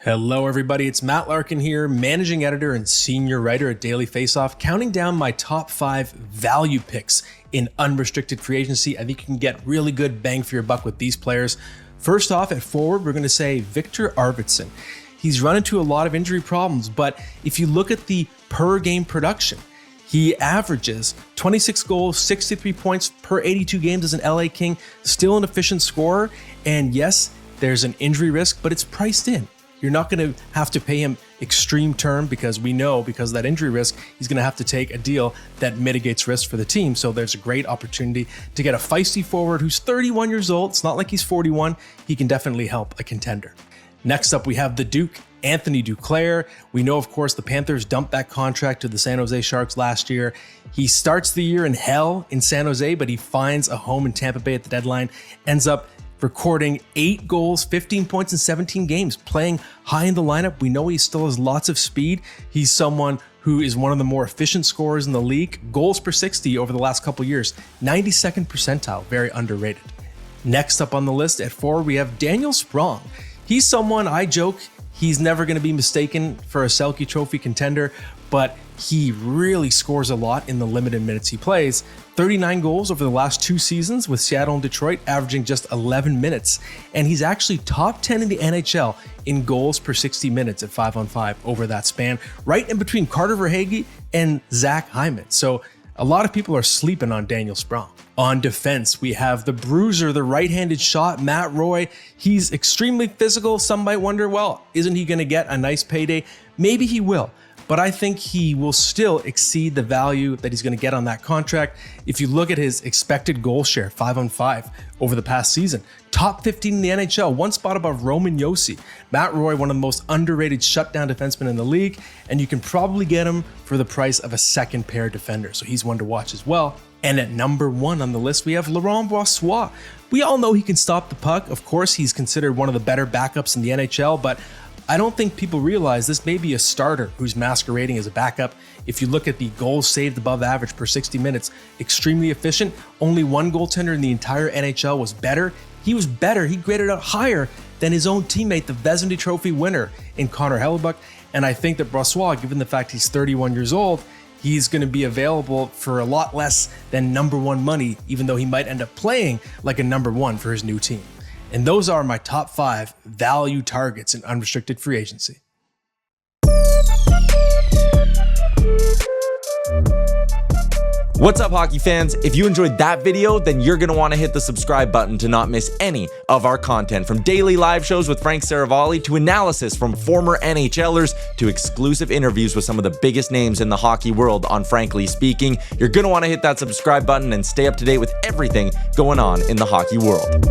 Hello everybody, it's Matt Larkin here, managing editor and senior writer at Daily Faceoff, counting down my top 5 value picks in unrestricted free agency. I think you can get really good bang for your buck with these players. First off, at forward, we're going to say Victor Arvitson. He's run into a lot of injury problems, but if you look at the per game production, he averages 26 goals, 63 points per 82 games as an LA King, still an efficient scorer. And yes, there's an injury risk, but it's priced in. You're not going to have to pay him extreme term because we know because of that injury risk, he's going to have to take a deal that mitigates risk for the team. So there's a great opportunity to get a feisty forward who's 31 years old. It's not like he's 41. He can definitely help a contender. Next up, we have the Duke, Anthony Duclair. We know, of course, the Panthers dumped that contract to the San Jose Sharks last year. He starts the year in hell in San Jose, but he finds a home in Tampa Bay at the deadline, ends up recording 8 goals, 15 points in 17 games, playing high in the lineup. We know he still has lots of speed. He's someone who is one of the more efficient scorers in the league. Goals per 60 over the last couple years, 92nd percentile, very underrated. Next up on the list at forward, we have Daniel Sprong. He's someone, I joke, he's never going to be mistaken for a Selke Trophy contender, but he really scores a lot in the limited minutes he plays. 39 goals over the last 2 seasons with Seattle and Detroit, averaging just 11 minutes. And he's actually top 10 in the NHL in goals per 60 minutes at 5-on-5 over that span, right in between Carter Verhaeghe and Zach Hyman. So a lot of people are sleeping on Daniel Sprong. On defense, we have the bruiser, the right-handed shot, Matt Roy. He's extremely physical. Some might wonder, well, isn't he going to get a nice payday? Maybe he will. But I think he will still exceed the value that he's going to get on that contract. If you look at his expected goal share, 5-on-5 over the past season, top 15 in the NHL, one spot above Roman Josi. Matt Roy, one of the most underrated shutdown defensemen in the league, and you can probably get him for the price of a second pair defender. So he's one to watch as well. And at number 1 on the list, we have Laurent Brossoit. We all know he can stop the puck. Of course, he's considered one of the better backups in the NHL, but I don't think people realize this may be a starter who's masquerading as a backup. If you look at the goals saved above average per 60 minutes, extremely efficient. Only one goaltender in the entire NHL was better. He was better. He graded out higher than his own teammate, the Vezina Trophy winner in Connor Hellebuyck. And I think that Brossoit, given the fact he's 31 years old, he's going to be available for a lot less than number 1 money, even though he might end up playing like a number 1 for his new team. And those are my top 5 value targets in unrestricted free agency. What's up, hockey fans? If you enjoyed that video, then you're going to want to hit the subscribe button to not miss any of our content, from daily live shows with Frank Saravalli to analysis from former NHLers to exclusive interviews with some of the biggest names in the hockey world on Frankly Speaking. You're going to want to hit that subscribe button and stay up to date with everything going on in the hockey world.